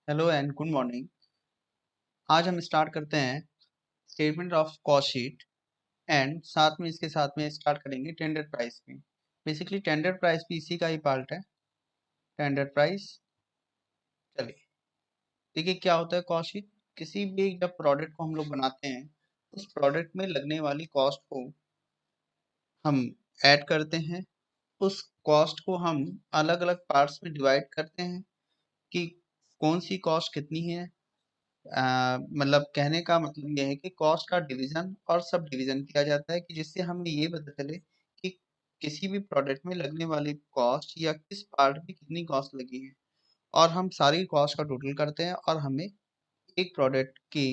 Hello and good morning. आज हम start करते हैं statement of cost sheet and साथ में इसके साथ में स्टार्ट करेंगे टेंडर प्राइस भी। बेसिकली टेंडर प्राइस भी इसी का ही पार्ट है। टेंडर प्राइस, चलिए देखिए क्या होता है कॉस्ट शीट। किसी भी जब प्रोडक्ट को हम लोग बनाते हैं उस प्रोडक्ट में लगने वाली कॉस्ट को हम ऐड करते हैं। उस कॉस्ट को हम अलग अलग पार्ट्स में डिवाइड करते हैं कि कौन सी कॉस्ट कितनी है। मतलब कहने का मतलब ये है कि कॉस्ट का डिवीजन और सब डिवीजन किया जाता है कि जिससे हमें ये पता चले कि किसी भी प्रोडक्ट में लगने वाली कॉस्ट या किस पार्ट में कितनी कॉस्ट लगी है, और हम सारी कॉस्ट का टोटल करते हैं और हमें एक प्रोडक्ट की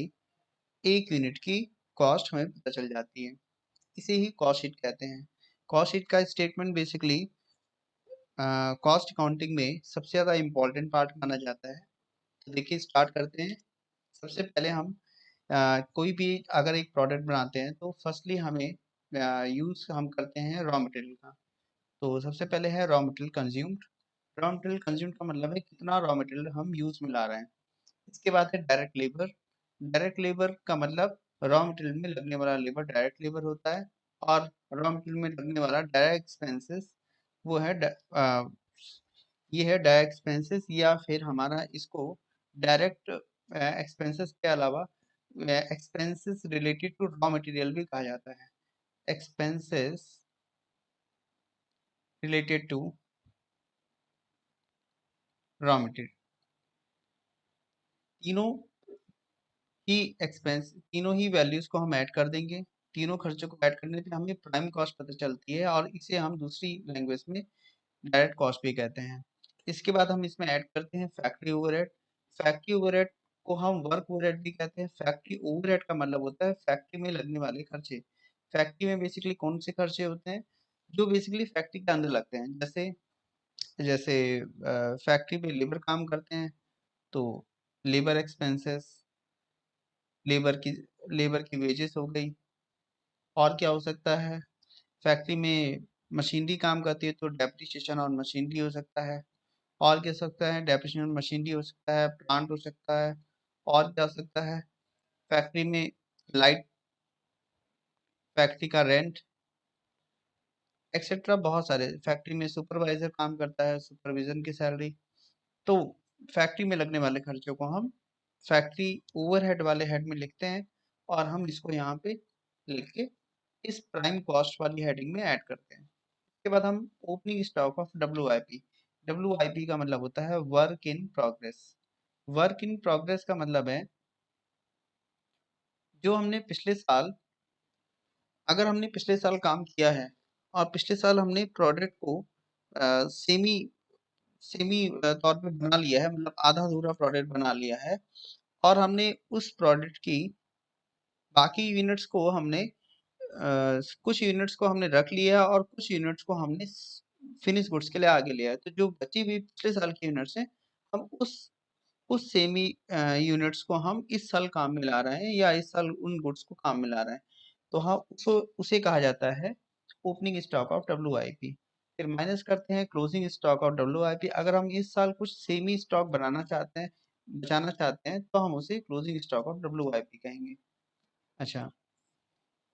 एक यूनिट की कॉस्ट हमें पता चल जाती है। इसे ही कॉस्ट शीट कहते हैं। कॉस्ट शीट का स्टेटमेंट बेसिकली कॉस्ट अकाउंटिंग में सबसे ज़्यादा इम्पोर्टेंट पार्ट माना जाता है। तो देखिए स्टार्ट करते हैं। सबसे पहले हम कोई भी अगर एक प्रोडक्ट बनाते हैं तो फर्स्टली हमें यूज़ हम करते हैं रॉ मटेरियल का। तो सबसे पहले है raw material consumed. Raw material consumed का मतलब है कितना रॉ मटेरियल हम यूज़ में ला रहे हैं। इसके बाद है डायरेक्ट लेबर। डायरेक्ट लेबर का मतलब रॉ मटेरियल में लगने वाला लेबर डायरेक्ट लेबर होता है, और रॉ मटेरियल में लगने वाला डायरेक्ट एक्सपेंसेस वो है ये है डायरेक्ट एक्सपेंसेस, या फिर हमारा इसको डायरेक्ट एक्सपेंसेस के अलावा expenses related to raw material भी कहा जाता है। Expenses related to raw material, तीनों तीनों ही वैल्यूज को हम ऐड कर देंगे। तीनों खर्चों को ऐड करने पे हमें प्राइम कॉस्ट पता चलती है, और इसे हम दूसरी लैंग्वेज में डायरेक्ट कॉस्ट भी कहते हैं। इसके बाद हम इसमें ऐड करते हैं फैक्ट्री ओवरहेड। फैक्ट्री ओवरहेड को हम वर्क ओवरहेड भी कहते हैं। फैक्ट्री ओवरहेड का मतलब होता है फैक्ट्री में लगने वाले खर्चे। फैक्ट्री में बेसिकली कौन से खर्चे होते हैं जो बेसिकली फैक्ट्री के अंदर लगते हैं। जैसे जैसे फैक्ट्री में लेबर काम करते हैं तो लेबर एक्सपेंसेस, लेबर की लेबर की वेजेस हो गई। और क्या हो सकता है, फैक्ट्री में मशीनरी काम करती है तो डेप्रिसिएशन और मशीनरी हो सकता है। और क्या हो सकता है, डेप्रिसिएशन मशीनरी हो सकता है, प्लांट हो सकता है। और क्या हो सकता है, फैक्ट्री में लाइट, फैक्ट्री का रेंट, एक्सेट्रा बहुत सारे। फैक्ट्री में सुपरवाइजर काम करता है, सुपरविजन की सैलरी। तो फैक्ट्री में लगने वाले खर्चों को हम फैक्ट्री ओवरहेड वाले हेड में लिखते हैं, और हम इसको यहाँ पे लिख के इस प्राइम कॉस्ट वाली हेडिंग में ऐड करते हैं। उसके बाद हम opening stock of WIP। WIP का मतलब होता है work in progress. Work in progress का मतलब है जो हमने पिछले साल, अगर हमने पिछले साल काम किया है और पिछले साल हमने प्रोडक्ट को सेमी सेमी तौर पे बना लिया है, मतलब आधा अधूरा प्रोडक्ट बना लिया है, और हमने उस प्रोडक्ट की बाकी यूनिट्स को हमने कुछ यूनिट्स को हमने रख लिया है और कुछ यूनिट्स को हमने फिनिश गुड्स के लिए आगे लिया है। तो जो बची हुई पिछले साल की यूनिट्स हैं, हम उस सेमी यूनिट्स को हम इस साल काम में ला रहे हैं, या इस साल उन गुड्स को काम में ला रहे हैं। तो हाँ, उसको उसे कहा जाता है ओपनिंग स्टॉक ऑफ WIP। फिर माइनस करते हैं क्लोजिंग स्टॉक ऑफ WIP। अगर हम इस साल कुछ सेमी स्टॉक बनाना चाहते हैं, बचाना चाहते हैं, तो हम उसे क्लोजिंग स्टॉक ऑफ WIP कहेंगे। अच्छा,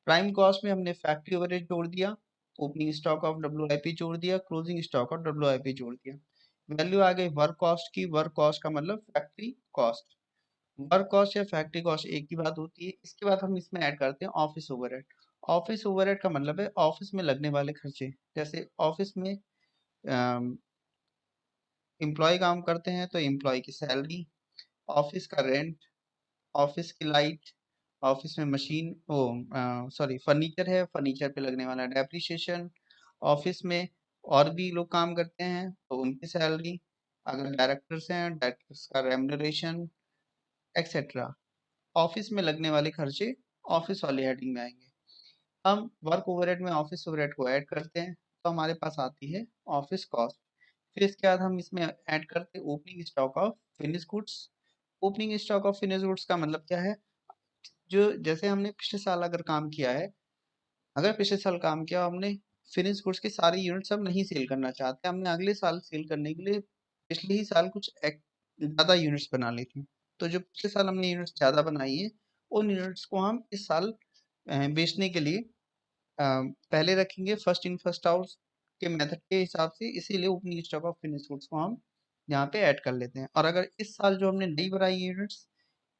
प्राइम कॉस्ट में हमने फैक्ट्री ओवरहेड जोड़ दिया, ओपनिंग स्टॉक ऑफ WIP जोड़ दिया, क्लोजिंग स्टॉक ऑफ WIP जोड़ दिया। वैल्यू आ गई वर्क कॉस्ट की। वर्क कॉस्ट का मतलब फैक्ट्री कॉस्ट। वर्क कॉस्ट या फैक्ट्री कॉस्ट एक ही बात होती है। इसके बाद हम इसमें ऐड करते हैं ऑफिस ओवरहेड। ऑफिस ओवरहेड का मतलब है ऑफिस में लगने वाले खर्चे। जैसे ऑफिस में एम्प्लॉय काम करते हैं तो एम्प्लॉय की सैलरी, ऑफिस का रेंट, ऑफिस की लाइट, ऑफिस में मशीन ओ सॉरी फर्नीचर है, फर्नीचर पे लगने वाला डेप्रिसिएशन, ऑफिस में और भी लोग काम करते हैं तो उनकी सैलरी, अगर डायरेक्टर्स हैं डायरेक्टर्स का रेम्युनरेशन, एक्सेट्रा। ऑफिस में लगने वाले खर्चे ऑफिस वाली हेडिंग में आएंगे। हम वर्क ओवरहेड में ऑफिस ओवरहेड को ऐड करते हैं तो हमारे पास आती है ऑफिस कॉस्ट। फिर इसके बाद हम इसमें ऐड करते हैं opening stock of finish goods. Opening stock of finish goods का मतलब क्या है, जो जैसे हमने पिछले साल अगर काम किया है, अगर पिछले साल काम किया हमने फिनिश गुड्स की सारी यूनिट्स हम नहीं सेल करना चाहते, हमने अगले साल सेल करने के लिए पिछले ही साल कुछ ज़्यादा यूनिट्स बना ली थी। तो जो पिछले साल हमने यूनिट्स ज़्यादा बनाई है, उन यूनिट्स को हम इस साल बेचने के लिए पहले रखेंगे फर्स्ट इन फर्स्ट आउट के मेथड के हिसाब से, इसीलिए opening stock of finish goods को हम यहाँ पे ऐड कर लेते हैं। और अगर इस साल जो हमने नई बनाई यूनिट्स,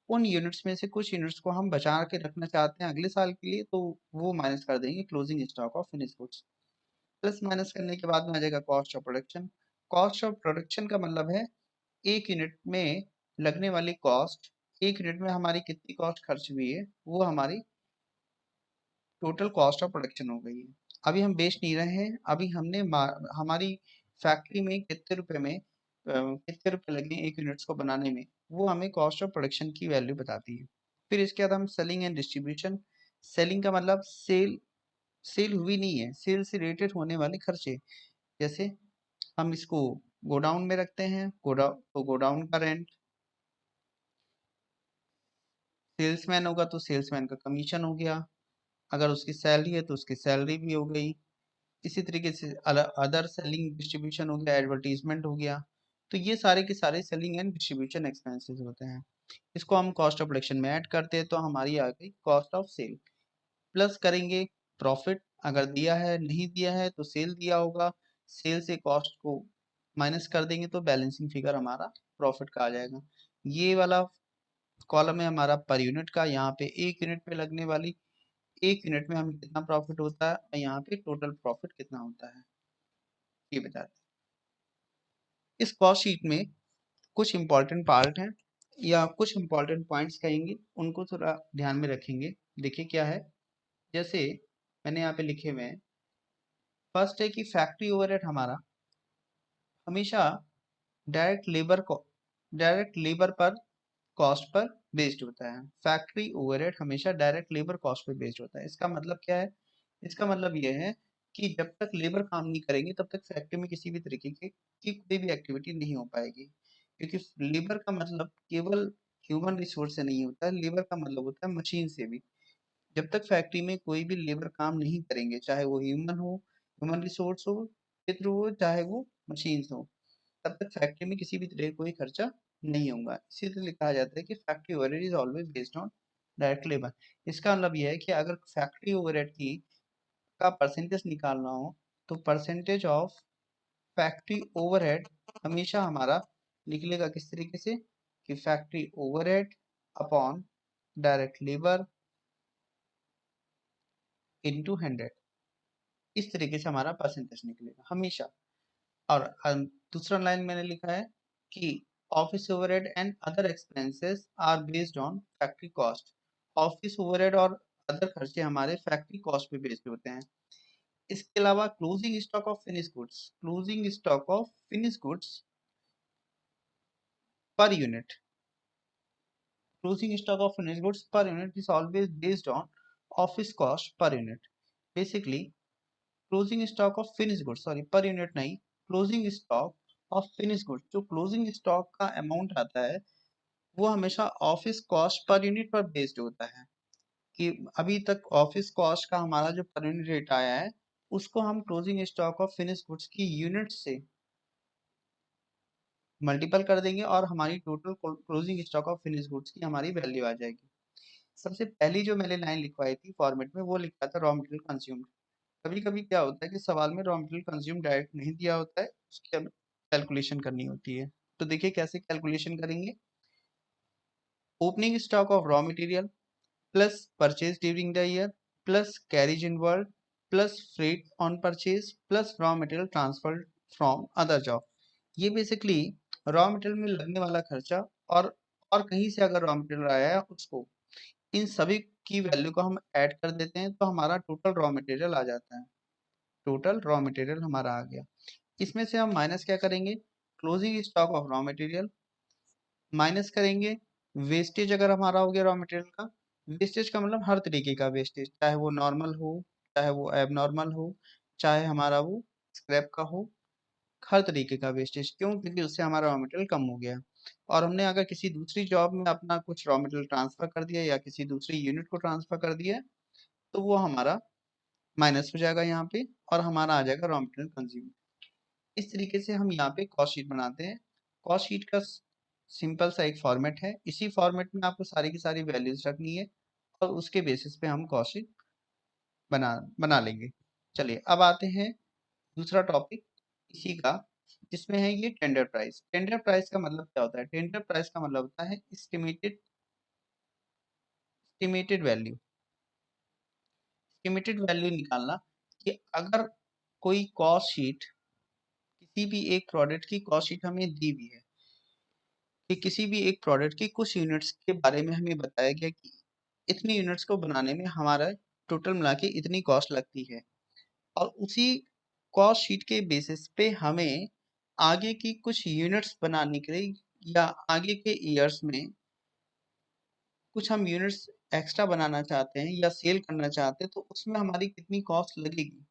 उन यूनिट्स में से कुछ यूनिट्स को हम बचा के रखना चाहते हैं अगले साल के लिए, तो वो माइनस कर देंगे closing stock of finish goods. Plus minus करने के बाद में आ जाएगा cost of production. Cost of production का मतलब है एक यूनिट में लगने वाली कॉस्ट, एक यूनिट में हमारी कितनी कॉस्ट खर्च हुई है, वो हमारी टोटल कॉस्ट ऑफ प्रोडक्शन हो गई है। अभी हम बेच नहीं रहे हैं, अभी हमने हमारी फैक्ट्री में कितने रुपए में कितने रुपए लगे एक यूनिट्स को बनाने में, वो हमें कॉस्ट ऑफ प्रोडक्शन की वैल्यू बताती है। फिर इसके बाद हम सेलिंग एंड डिस्ट्रीब्यूशन। सेलिंग का मतलब सेल हुई नहीं है, सेल से रिलेटेड होने वाले खर्चे। जैसे हम इसको गोडाउन में रखते हैं, गोडाउन का रेंट, सेल्समैन होगा तो सेल्समैन का कमीशन हो गया, अगर उसकी सैलरी है तो उसकी सैलरी भी हो गई। इसी तरीके से अदर सेलिंग डिस्ट्रीब्यूशन हो गया, एडवर्टीजमेंट हो गया। तो ये सारे के सारे सेलिंग एंड डिस्ट्रीब्यूशन एक्सपेंसेस होते हैं। इसको हम कॉस्ट ऑफ प्रोडक्शन में ऐड करते हैं तो हमारी आ गई कॉस्ट ऑफ सेल। प्लस करेंगे प्रॉफिट, अगर दिया है नहीं दिया है तो सेल दिया होगा, सेल से कॉस्ट को माइनस कर देंगे तो बैलेंसिंग फिगर हमारा प्रॉफिट का आ जाएगा। ये वाला कॉलम है हमारा पर यूनिट का, यहाँ पे एक यूनिट पे लगने वाली, एक यूनिट में हमें कितना प्रॉफिट होता है और यहाँ पे टोटल प्रॉफिट कितना होता है, ये बताते हैं। इस कॉस्ट शीट में कुछ इंपॉर्टेंट पार्ट हैं या कुछ इंपॉर्टेंट पॉइंट्स कहेंगे, उनको थोड़ा ध्यान में रखेंगे। देखिए क्या है, जैसे मैंने यहाँ पे लिखे हुए हैं। फर्स्ट है कि फैक्ट्री ओवरहेड हमारा हमेशा डायरेक्ट लेबर को डायरेक्ट लेबर पर कॉस्ट पर बेस्ड होता है। फैक्ट्री ओवरहेड हमेशा direct labour cost per based होता है। इसका मतलब क्या है? इसका मतलब ये है कि जब तक लेबर काम नहीं करेंगे तब तक फैक्ट्री में किसी भी तरीके की कोई भी एक्टिविटी नहीं हो पाएगी, क्योंकि लेबर का मतलब केवल ह्यूमन रिसोर्स से नहीं होता है, लेबर का मतलब होता है मशीन से भी। जब तक फैक्ट्री में कोई भी लेबर काम नहीं करेंगे, चाहे वो ह्यूमन रिसोर्स हो के थ्रू हो, चाहे वो मशीन हो, तब तक फैक्ट्री में किसी भी तरह का कोई खर्चा नहीं होगा। इसीलिए कहा जाता है कि factory overhead is always based on direct labour. इसका मतलब यह है कि अगर फैक्ट्री ओवरहेड की का परसेंटेज निकालना हो तो परसेंटेज ऑफ फैक्ट्री ओवरहेड हमेशा हमारा निकलेगा किस तरीके से, कि factory overhead upon direct labour into 100। इस तरीके से हमारा परसेंटेज निकलेगा हमेशा। और दूसरा लाइन मैंने लिखा है कि office overhead and other expenses are based on factory cost. Office overhead और अदर खर्चे हमारे फैक्ट्री कॉस्ट पे बेस्ड होते हैं। इसके अलावा closing stock of finish goods, closing stock of finish goods per unit, closing stock of finish goods per unit is always based on office cost per unit. Basically closing stock of finish goods, sorry per unit नहीं, closing stock of finish goods, जो closing stock का amount आता है वो हमेशा office cost per unit पर based होता है। कि अभी तक ऑफिस कॉस्ट का हमारा जो पर यूनिट रेट आया है उसको हम closing stock of finish goods की यूनिट से मल्टीपल कर देंगे और हमारी total closing stock of finish goods की हमारी वैल्यू आ जाएगी। सबसे पहली जो मैंने लाइन लिखवाई थी फॉर्मेट में, वो लिखा था रॉ मटेरियल कंज्यूम्ड। कभी कभी क्या होता है कि सवाल में रॉ मटेरियल कंज्यूम डायरेक्ट नहीं दिया होता है, उसकी हमें कैलकुलेशन करनी होती है। तो देखिए कैसे कैलकुलेशन करेंगे। Opening stock of raw material plus purchase during the year plus carriage inward plus freight on purchase plus raw material transfer from other job. ये बेसिकली रॉ मटेरियल में लगने वाला खर्चा, और कहीं से अगर रॉ मटेरियल आया है उसको, इन सभी की वैल्यू को हम ऐड कर देते हैं तो हमारा टोटल रॉ मटेरियल आ जाता है। टोटल रॉ मटेरियल हमारा आ गया। इसमें से हम माइनस क्या करेंगे, closing stock of raw material minus करेंगे वेस्टेज। अगर हमारा हो गया रॉ मटेरियल का वेस्टेज, का मतलब हर तरीके का वेस्टेज, चाहे वो नॉर्मल हो, चाहे वो एबनॉर्मल हो, चाहे हमारा वो स्क्रैप का हो, हर तरीके का वेस्टेज। क्यों? क्योंकि उससे हमारा रॉ मटेरियल कम हो गया और हमने अगर किसी दूसरी जॉब में अपना कुछ रॉ मटेरियल ट्रांसफर कर दिया या किसी दूसरी यूनिट को ट्रांसफर कर दिया तो वो हमारा माइनस हो जाएगा यहाँ पे और हमारा आ जाएगा रॉ मटेरियल कंज्यूम। इस तरीके से हम यहाँ पे कॉस्ट शीट बनाते हैं। कॉस्ट शीट का सिंपल सा एक फॉर्मेट है। इसी फॉर्मेट में आपको सारी की सारी वैल्यूज रखनी है और उसके बेसिस पे हम कॉस्ट शीट बना बना लेंगे। चलिए अब आते हैं दूसरा टॉपिक इसी का, जिसमें है ये टेंडर प्राइस। टेंडर प्राइस का मतलब क्या होता है? टेंडर प्राइस का मतलब होता है एस्टिमेटेड वैल्यू। एस्टिमेटेड वैल्यू निकालना कि अगर कोई कॉस्ट शीट, किसी भी एक प्रोडक्ट की कॉस्ट शीट हमें दी हुई है कि किसी भी एक प्रोडक्ट की कुछ यूनिट्स के बारे में हमें बताया गया कि इतनी यूनिट्स को बनाने में हमारा टोटल मिला के इतनी कॉस्ट लगती है, और उसी कॉस्ट शीट के बेसिस पे हमें आगे की कुछ यूनिट्स बनाने के लिए या आगे के ईयर्स में कुछ हम यूनिट्स एक्स्ट्रा बनाना चाहते हैं या सेल करना चाहते हैं, तो उसमें हमारी कितनी कॉस्ट लगेगी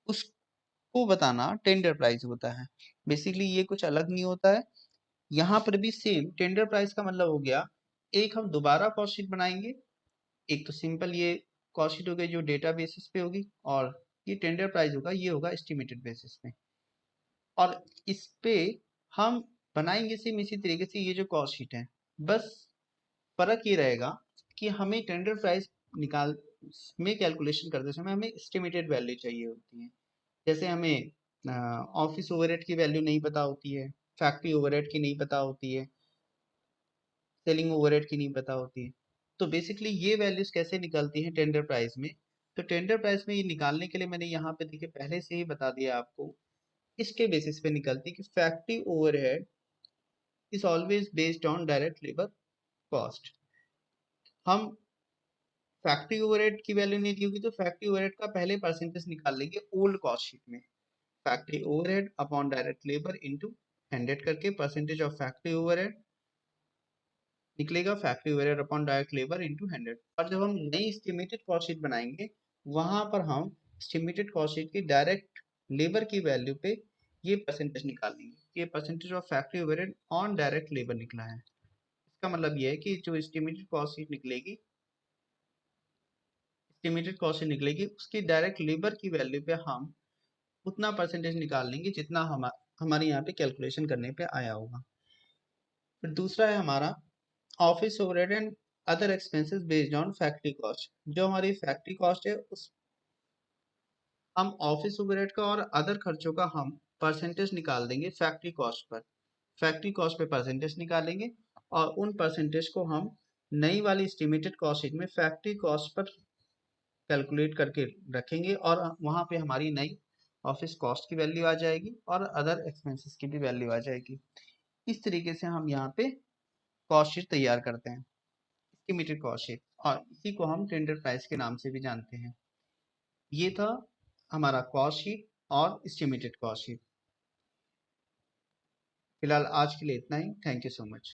उसको बताना टेंडर प्राइस होता है। बेसिकली ये कुछ अलग नहीं होता है। यहाँ पर भी सेम टेंडर प्राइस का मतलब हो गया, एक हम दोबारा कॉस्ट शीट बनाएंगे। एक तो सिंपल ये कॉस्ट शीट हो गई जो डेटा बेसिस पे होगी, और ये टेंडर प्राइस होगा, ये होगा एस्टिमेटेड बेसिस पे। और इस पे हम बनाएंगे सेम इसी तरीके से ये जो कॉस्ट शीट है। बस फर्क ये रहेगा कि हमें टेंडर प्राइस निकाल में कैलकुलेशन करते समय हमें एस्टिमेटेड वैल्यू चाहिए होती है। जैसे हमें ऑफिस ओवरहेड की वैल्यू नहीं पता होती है, फैक्ट्री ओवरहेड की नहीं पता होती है, सेलिंग ओवरहेड की नहीं पता होती है। तो बेसिकली ये वैल्यूज कैसे निकलती हैं टेंडर प्राइस में? तो टेंडर प्राइस में ये निकालने के लिए मैंने यहाँ पे देखिए पहले से ही बता दिया आपको, इसके बेसिस पे निकलती है कि factory overhead is always based on direct labour cost. हम फैक्ट्री ओवरहेड की वैल्यू नहीं दी होगी तो फैक्ट्री ओवरहेड का पहले परसेंटेज निकाल लेंगे ओल्ड कॉस्ट शीट में। Factory overhead upon direct labour into 100 करके परसेंटेज ऑफ फैक्ट्री ओवरहेड निकलेगा, factory overhead upon direct labour into 100। और जब हम नई एस्टिमेटेड कॉस्ट शीट बनाएंगे वहां पर हम एस्टिमेटेड कॉस्ट शीट की डायरेक्ट लेबर की वैल्यू पे ये परसेंटेज निकालेंगे। ये percentage of factory overhead on direct labour निकला है। इसका मतलब ये है कि जो एस्टिमेटेड कॉस्ट शीट निकलेगी, एस्टिमेटेड कॉस्ट शीट निकलेगी उसकी डायरेक्ट लेबर की वैल्यू पे हम उतना परसेंटेज निकाल लेंगे जितना हमारे यहाँ पे कैलकुलेशन करने पे आया होगा। फिर दूसरा है हमारा office overhead and other expenses based on factory cost. जो हमारी फैक्ट्री कॉस्ट है उस हम ऑफिस ओवरहेड का और अदर खर्चों का हम परसेंटेज निकाल देंगे factory cost per. Factory cost पे परसेंटेज निकालेंगे और उन परसेंटेज को हम नई वाली एस्टिमेटेड कॉस्ट शीट में फैक्ट्री कॉस्ट पर कैलकुलेट करके रखेंगे, और वहाँ पे हमारी नई ऑफिस कॉस्ट की वैल्यू आ जाएगी और अदर एक्सपेंसेस की भी वैल्यू आ जाएगी। इस तरीके से हम यहाँ पे कॉस्ट शीट तैयार करते हैं, एस्टिमेटेड कॉस्ट शीट, और इसी को हम टेंडर प्राइस के नाम से भी जानते हैं। ये था हमारा कॉस्ट शीट और एस्टिमेटेड कॉस्ट शीट। फिलहाल आज के लिए इतना ही। Thank you so much.